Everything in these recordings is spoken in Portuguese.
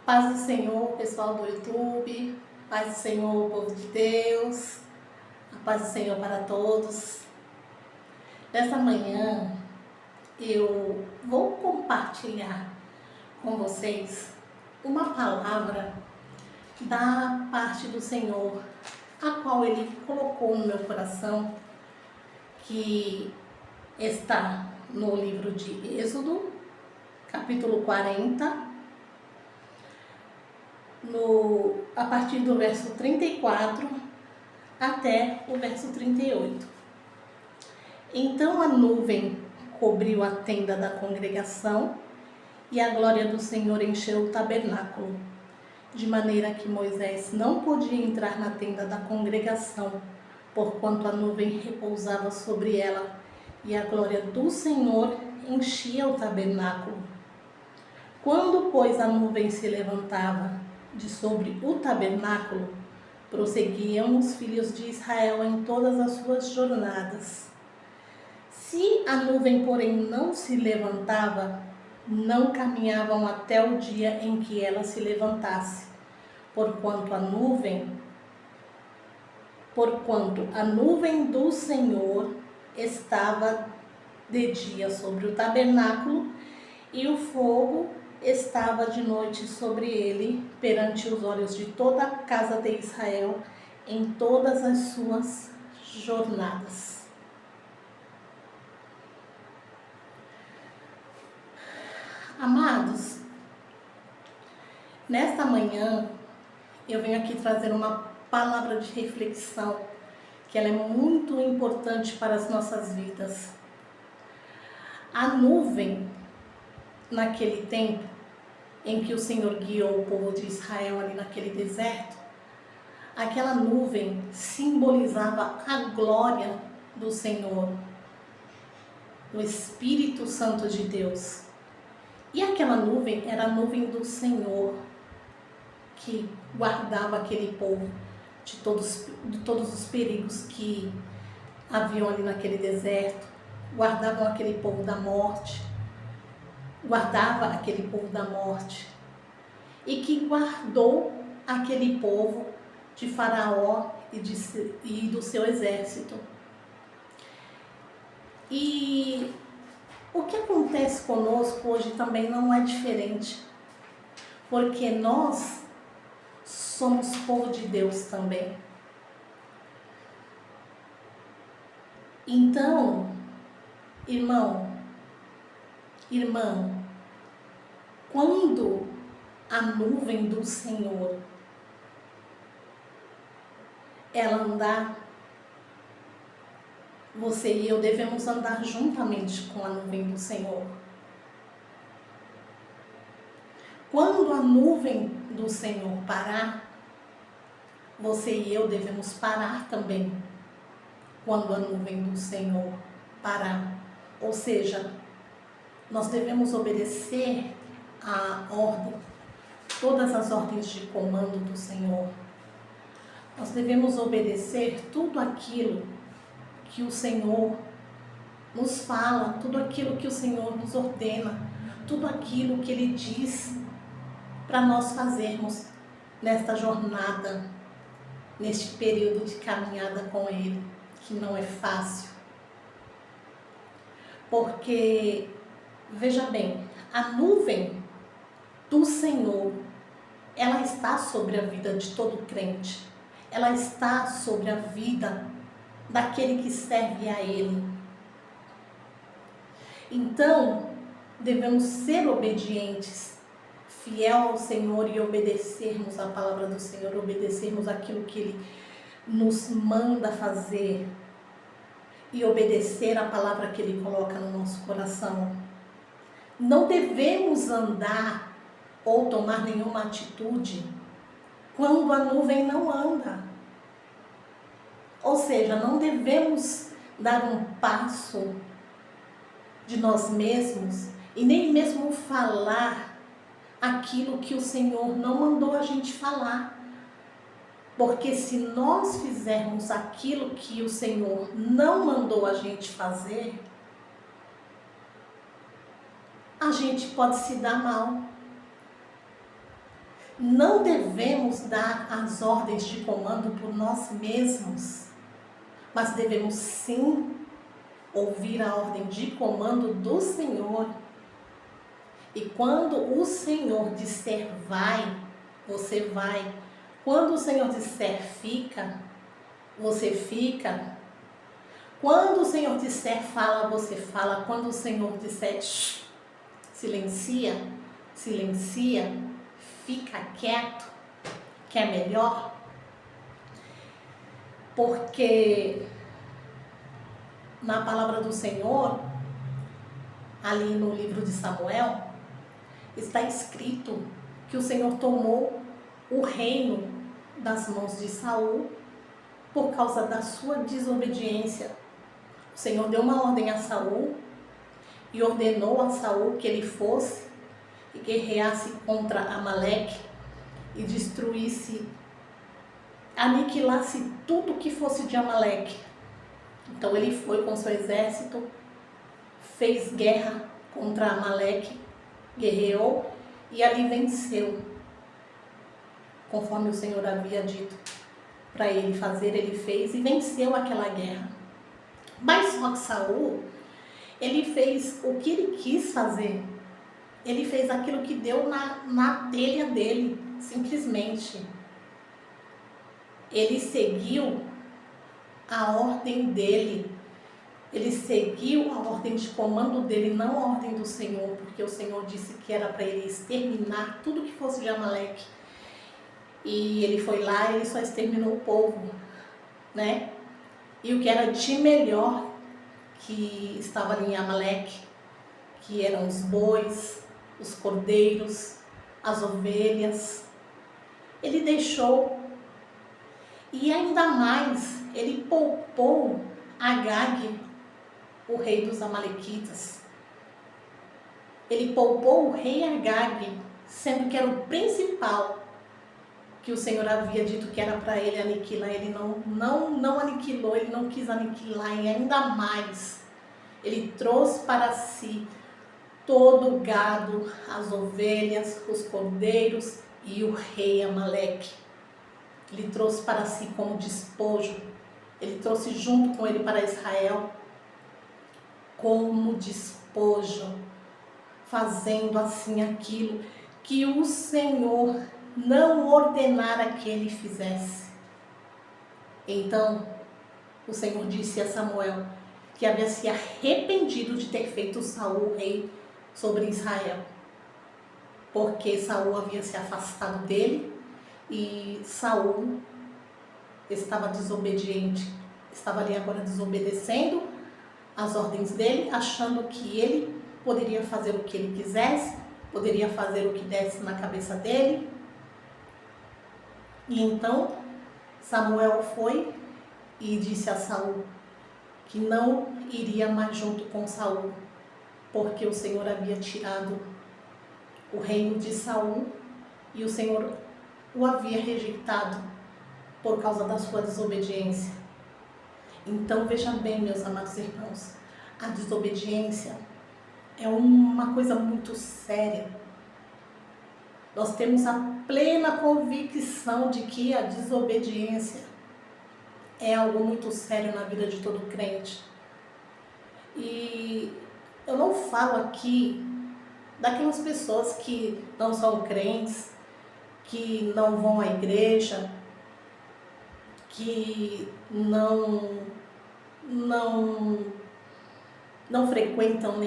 Paz do Senhor, pessoal do YouTube, paz do Senhor, povo de Deus, a paz do Senhor para todos. Nessa manhã eu vou compartilhar com vocês uma palavra da parte do Senhor, a qual Ele colocou no meu coração, que está no livro de Êxodo, capítulo 40, a partir do verso 34 até o verso 38. Então a nuvem cobriu a tenda da congregação e a glória do Senhor encheu o tabernáculo, de maneira que Moisés não podia entrar na tenda da congregação, porquanto a nuvem repousava sobre ela e a glória do Senhor enchia o tabernáculo. Quando, pois, a nuvem se levantava de sobre o tabernáculo, prosseguiam os filhos de Israel em todas as suas jornadas. Se a nuvem, porém, não se levantava, não caminhavam até o dia em que ela se levantasse, porquanto a nuvem do Senhor estava de dia sobre o tabernáculo, e o fogo estava de noite sobre ele, perante os olhos de toda a casa de Israel, em todas as suas jornadas. Amados, nesta manhã eu venho aqui trazer uma palavra de reflexão, que ela é muito importante para as nossas vidas. A nuvem, naquele tempo em que o Senhor guiou o povo de Israel ali naquele deserto, aquela nuvem simbolizava a glória do Senhor, do Espírito Santo de Deus. E aquela nuvem era a nuvem do Senhor, que guardava aquele povo de todos os perigos que haviam ali naquele deserto, guardavam aquele povo da morte, guardava aquele povo da morte, e que guardou aquele povo de Faraó e do seu exército. E o que acontece conosco hoje também não é diferente, porque nós somos povo de Deus também. Então, irmã, quando a nuvem do Senhor ela andar, você e eu devemos andar juntamente com a nuvem do Senhor. Quando a nuvem do Senhor parar, você e eu devemos parar também quando a nuvem do Senhor parar. Ou seja, nós devemos obedecer a ordem, todas as ordens de comando do Senhor. Nós devemos obedecer tudo aquilo que o Senhor nos fala, tudo aquilo que o Senhor nos ordena, tudo aquilo que Ele diz para nós fazermos nesta jornada, neste período de caminhada com Ele, que não é fácil. Porque, veja bem, a nuvem do Senhor, ela está sobre a vida de todo crente. Ela está sobre a vida daquele que serve a Ele. Então, devemos ser obedientes, fiel ao Senhor e obedecermos a palavra do Senhor, obedecermos aquilo que Ele nos manda fazer e obedecer a palavra que Ele coloca no nosso coração. Não devemos andar ou tomar nenhuma atitude quando a nuvem não anda. Ou seja, não devemos dar um passo de nós mesmos e nem mesmo falar aquilo que o Senhor não mandou a gente falar. Porque se nós fizermos aquilo que o Senhor não mandou a gente fazer, a gente pode se dar mal. Não devemos dar as ordens de comando por nós mesmos, mas devemos sim ouvir a ordem de comando do Senhor. E quando o Senhor disser vai, você vai. Quando o Senhor disser fica, você fica. Quando o Senhor disser fala, você fala. Quando o Senhor disser silencia, silencia, fica quieto, que é melhor. Porque na palavra do Senhor, ali no livro de Samuel, está escrito que o Senhor tomou o reino das mãos de Saul por causa da sua desobediência. O Senhor deu uma ordem a Saul e ordenou a Saul que ele fosse e guerreasse contra Amaleque e destruísse, aniquilasse tudo que fosse de Amaleque. Então ele foi com seu exército, fez guerra contra Amaleque, guerreou e ali venceu, conforme o Senhor havia dito para ele fazer, ele fez e venceu aquela guerra. Mas só que Saul, ele fez o que ele quis fazer. Ele fez aquilo que deu na telha dele, simplesmente. Ele seguiu a ordem dele. Ele seguiu a ordem de comando dele, não a ordem do Senhor, porque o Senhor disse que era para ele exterminar tudo que fosse de Amaleque. E ele foi lá e ele só exterminou o povo, né? E o que era de melhor que estava ali em Amaleque, que eram os bois, os cordeiros, as ovelhas, ele deixou. E ainda mais, ele poupou Agag, o rei dos amalequitas. Ele poupou o rei Agag, sendo que era o principal que o Senhor havia dito que era para ele aniquilar. Ele não aniquilou, ele não quis aniquilar, e ainda mais, ele trouxe para si todo o gado, as ovelhas, os cordeiros e o rei Amaleque. Ele trouxe para si como despojo, ele trouxe junto com ele para Israel como despojo, fazendo assim aquilo que o Senhor não ordenara que ele fizesse. Então, o Senhor disse a Samuel que havia se arrependido de ter feito Saul rei sobre Israel, porque Saul havia se afastado dele e Saul estava desobediente, estava ali agora desobedecendo as ordens dele, achando que ele poderia fazer o que ele quisesse, poderia fazer o que desse na cabeça dele. E então Samuel foi e disse a Saul que não iria mais junto com Saul, porque o Senhor havia tirado o reino de Saul e o Senhor o havia rejeitado por causa da sua desobediência. Então veja bem, meus amados irmãos, a desobediência é uma coisa muito séria. Nós temos a plena convicção de que a desobediência é algo muito sério na vida de todo crente. E eu não falo aqui daquelas pessoas que não são crentes, que não vão à igreja, que não frequentam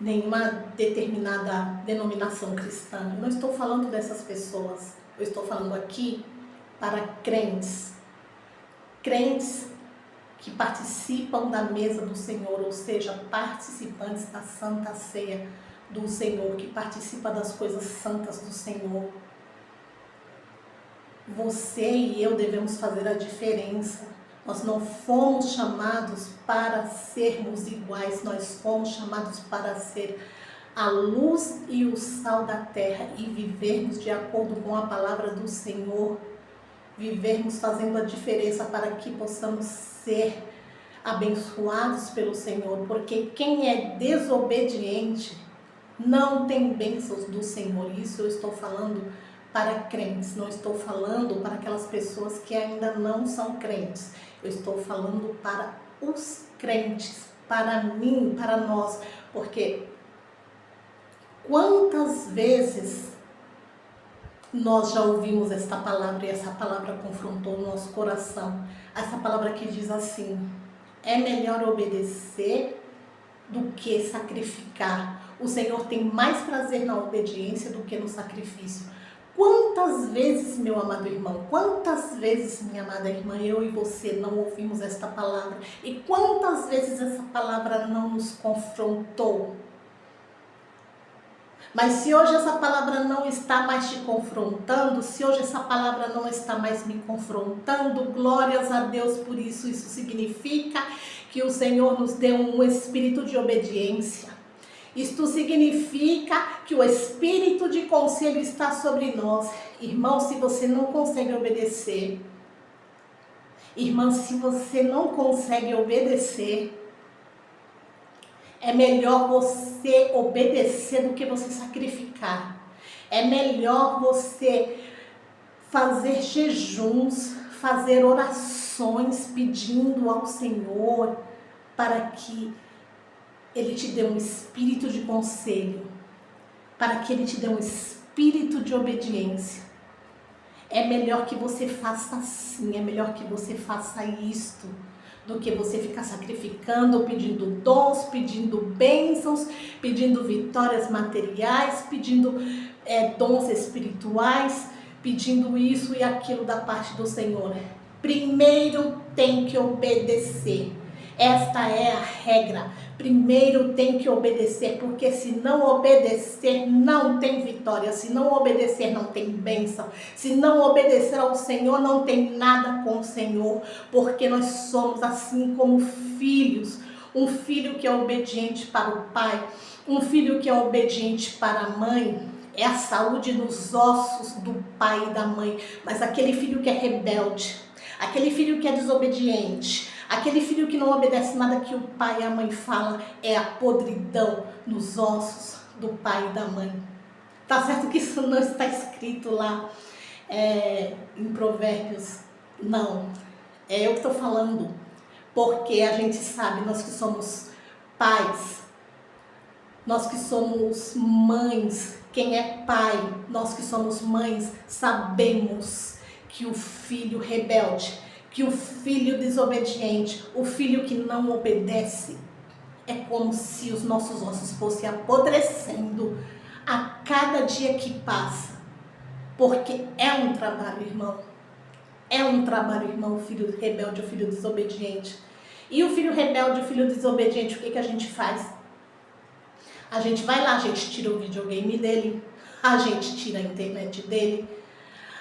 nenhuma determinada denominação cristã. Eu não estou falando dessas pessoas. Eu estou falando aqui para crentes. Crentes que participam da mesa do Senhor, ou seja, participantes da Santa Ceia do Senhor, que participa das coisas santas do Senhor. Você e eu devemos fazer a diferença. Nós não fomos chamados para sermos iguais, nós fomos chamados para ser a luz e o sal da terra e vivermos de acordo com a palavra do Senhor, vivermos fazendo a diferença para que possamos ser abençoados pelo Senhor, porque quem é desobediente não tem bênçãos do Senhor. Isso eu estou falando para crentes, não estou falando para aquelas pessoas que ainda não são crentes. Eu estou falando para os crentes, para mim, para nós, porque quantas vezes nós já ouvimos esta palavra e essa palavra confrontou o nosso coração. Essa palavra que diz assim: é melhor obedecer do que sacrificar. O Senhor tem mais prazer na obediência do que no sacrifício. Quantas vezes, meu amado irmão, quantas vezes, minha amada irmã, eu e você não ouvimos esta palavra? E quantas vezes essa palavra não nos confrontou? Mas se hoje essa palavra não está mais te confrontando, se hoje essa palavra não está mais me confrontando, glórias a Deus por isso. Isso significa que o Senhor nos deu um espírito de obediência. Isto significa que o espírito de conselho está sobre nós. Irmão, se você não consegue obedecer, irmã, se você não consegue obedecer, é melhor você obedecer do que você sacrificar. É melhor você fazer jejuns, fazer orações pedindo ao Senhor para que Ele te dê um espírito de conselho, para que Ele te dê um espírito de obediência. É melhor que você faça assim, é melhor que você faça isto, do que você ficar sacrificando, pedindo dons, pedindo bênçãos, pedindo vitórias materiais, pedindo dons espirituais, pedindo isso e aquilo da parte do Senhor. Primeiro tem que obedecer. Esta é a regra. Primeiro tem que obedecer, porque se não obedecer, não tem vitória. Se não obedecer, não tem bênção. Se não obedecer ao Senhor, não tem nada com o Senhor, porque nós somos assim como filhos. Um filho que é obediente para o pai, um filho que é obediente para a mãe, é a saúde nos ossos do pai e da mãe. Mas aquele filho que é rebelde, aquele filho que é desobediente, aquele filho que não obedece nada que o pai e a mãe falam, é a podridão nos ossos do pai e da mãe. Tá certo que isso não está escrito lá em Provérbios, não. É eu que estou falando, porque a gente sabe, nós que somos pais, nós que somos mães, quem é pai, nós que somos mães, sabemos que o filho rebelde, que o filho desobediente, o filho que não obedece, é como se os nossos ossos fossem apodrecendo a cada dia que passa. Porque é um trabalho, irmão. É um trabalho, irmão, o filho rebelde, o filho desobediente. E o filho rebelde, o filho desobediente, o que a gente faz? A gente vai lá, a gente tira o videogame dele, a gente tira a internet dele,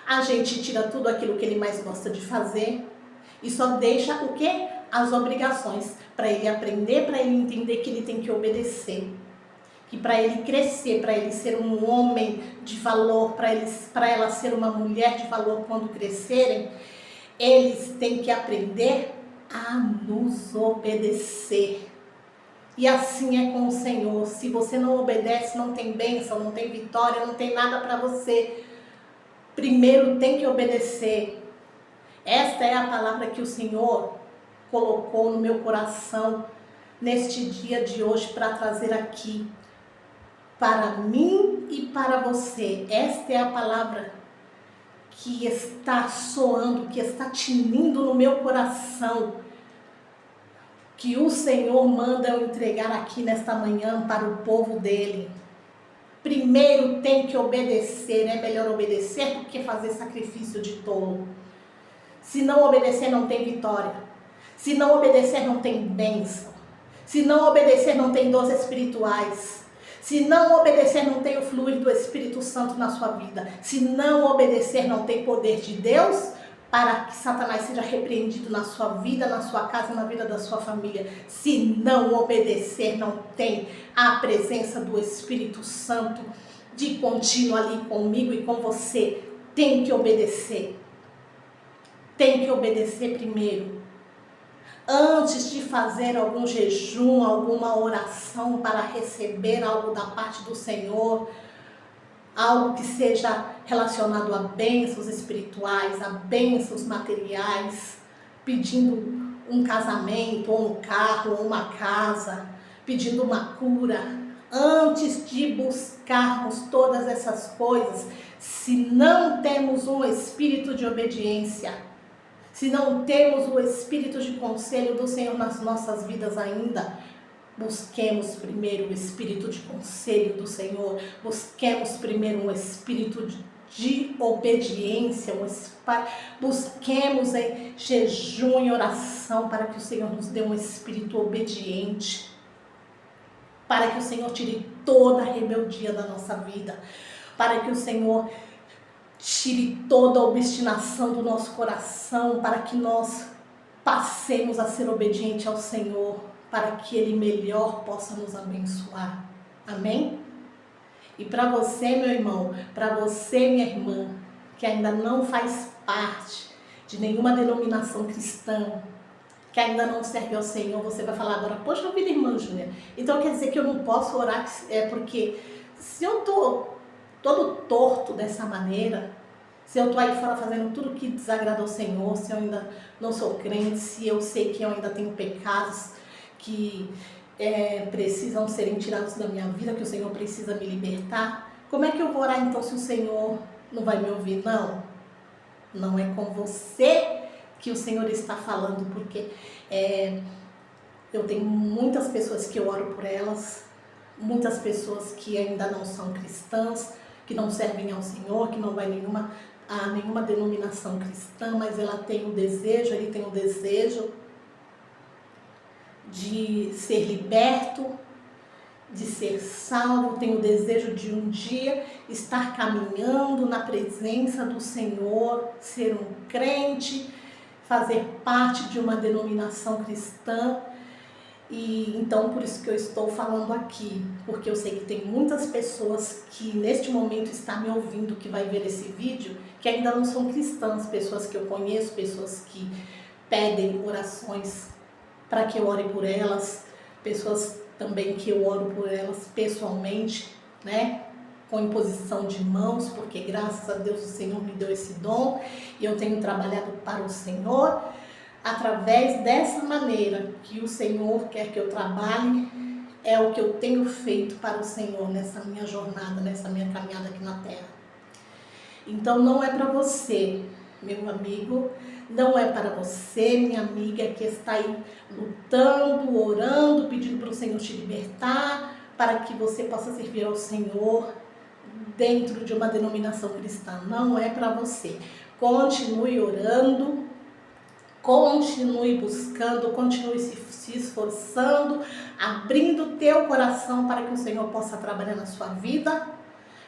a gente tira tudo aquilo que ele mais gosta de fazer e só deixa o quê? As obrigações, para ele aprender, para ele entender que ele tem que obedecer. Que para ele crescer, para ele ser um homem de valor, para ela ser uma mulher de valor quando crescerem, eles têm que aprender a nos obedecer. E assim é com o Senhor. Se você não obedece, não tem bênção, não tem vitória, não tem nada para você. Primeiro tem que obedecer. Esta é a palavra que o Senhor colocou no meu coração neste dia de hoje para trazer aqui para mim e para você. Esta é a palavra que está soando, que está tinindo no meu coração, que o Senhor manda eu entregar aqui nesta manhã para o povo dele. Primeiro tem que obedecer, é melhor obedecer do que fazer sacrifício de tolo. Se não obedecer, não tem vitória. Se não obedecer, não tem bênção. Se não obedecer, não tem dons espirituais. Se não obedecer, não tem o fluir do Espírito Santo na sua vida. Se não obedecer, não tem poder de Deus para que Satanás seja repreendido na sua vida, na sua casa, na vida da sua família. Se não obedecer, não tem a presença do Espírito Santo de contínuo ali comigo e com você. Tem que obedecer. Tem que obedecer primeiro. antes de fazer algum jejum, alguma oração para receber algo da parte do Senhor, algo que seja relacionado a bênçãos espirituais, a bênçãos materiais, pedindo um casamento, ou um carro, ou uma casa, pedindo uma cura, antes de buscarmos todas essas coisas, se não temos um espírito de obediência, se não temos o espírito de conselho do Senhor nas nossas vidas ainda, busquemos primeiro o espírito de conselho do Senhor, busquemos primeiro um espírito de obediência, busquemos em jejum e oração para que o Senhor nos dê um espírito obediente, para que o Senhor tire toda a rebeldia da nossa vida, para que o Senhor tire toda a obstinação do nosso coração, para que nós passemos a ser obedientes ao Senhor, para que Ele melhor possa nos abençoar. Amém? E para você, meu irmão, para você, minha irmã, que ainda não faz parte de nenhuma denominação cristã, que ainda não serve ao Senhor, você vai falar agora, poxa vida, irmã Júlia, então quer dizer que eu não posso orar, porque se eu estou todo torto dessa maneira, se eu estou aí fora fazendo tudo que desagrada ao Senhor, se eu ainda não sou crente, se eu sei que eu ainda tenho pecados que precisam serem tirados da minha vida, que o Senhor precisa me libertar, como é que eu vou orar então se o Senhor não vai me ouvir? Não é com você que o Senhor está falando, porque eu tenho muitas pessoas que eu oro por elas, muitas pessoas que ainda não são cristãs, que não servem ao Senhor, que não vai a nenhuma denominação cristã, mas ele tem o desejo de ser liberto, de ser salvo, tem o desejo de um dia estar caminhando na presença do Senhor, ser um crente, fazer parte de uma denominação cristã. E então por isso que eu estou falando aqui, porque eu sei que tem muitas pessoas que neste momento estão me ouvindo, que vai ver esse vídeo, que ainda não são cristãs, pessoas que eu conheço, pessoas que pedem orações para que eu ore por elas, pessoas também que eu oro por elas pessoalmente, né? Com imposição de mãos, porque graças a Deus o Senhor me deu esse dom e eu tenho trabalhado para o Senhor. Através dessa maneira que o Senhor quer que eu trabalhe, é o que eu tenho feito para o Senhor nessa minha jornada, nessa minha caminhada aqui na Terra. Então não é para você, meu amigo, não é para você, minha amiga, que está aí lutando, orando, pedindo para o Senhor te libertar, para que você possa servir ao Senhor dentro de uma denominação cristã. Não é para você. Continue orando, continue buscando, continue se esforçando, abrindo o teu coração para que o Senhor possa trabalhar na sua vida,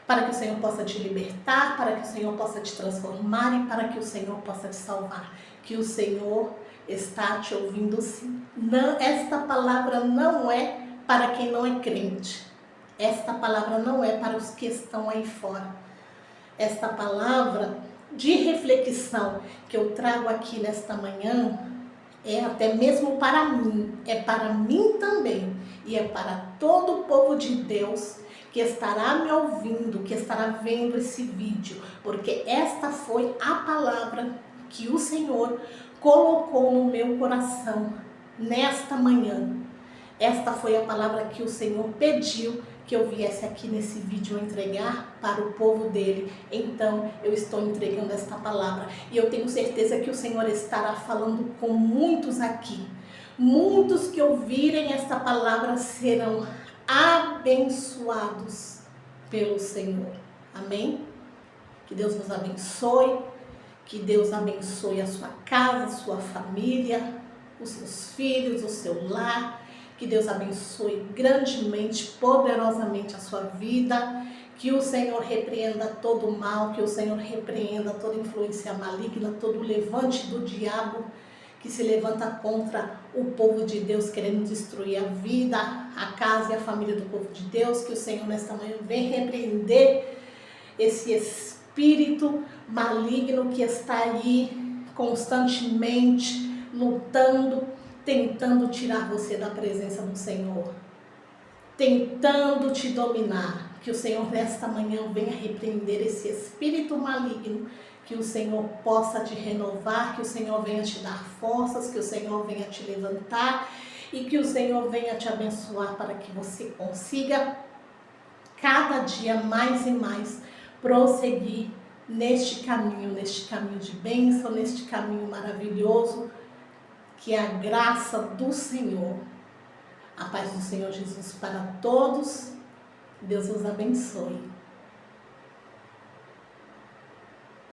para que o Senhor possa te libertar, para que o Senhor possa te transformar e para que o Senhor possa te salvar. Que o Senhor está te ouvindo sim. Não, esta palavra não é para quem não é crente. Esta palavra não é para os que estão aí fora. Esta palavra de reflexão que eu trago aqui nesta manhã é até mesmo para mim, é para mim também e é para todo o povo de Deus que estará me ouvindo, que estará vendo esse vídeo, porque esta foi a palavra que o Senhor colocou no meu coração nesta manhã. Esta foi a palavra que o Senhor pediu que eu viesse aqui nesse vídeo entregar para o povo dele. Então eu estou entregando esta palavra e eu tenho certeza que o Senhor estará falando com muitos aqui. Muitos que ouvirem esta palavra serão abençoados pelo Senhor. Amém? Que Deus nos abençoe, que Deus abençoe a sua casa, a sua família, os seus filhos, o seu lar. Que Deus abençoe grandemente, poderosamente a sua vida. Que o Senhor repreenda todo o mal, que o Senhor repreenda toda influência maligna, todo o levante do diabo que se levanta contra o povo de Deus, querendo destruir a vida, a casa e a família do povo de Deus. Que o Senhor nesta manhã venha repreender esse espírito maligno que está aí constantemente lutando, tentando tirar você da presença do Senhor, tentando te dominar. Que o Senhor nesta manhã venha repreender esse espírito maligno, que o Senhor possa te renovar, que o Senhor venha te dar forças, que o Senhor venha te levantar e que o Senhor venha te abençoar para que você consiga cada dia mais e mais prosseguir neste caminho de bênção, neste caminho maravilhoso, que é a graça do Senhor. A paz do Senhor Jesus para todos. Deus os abençoe.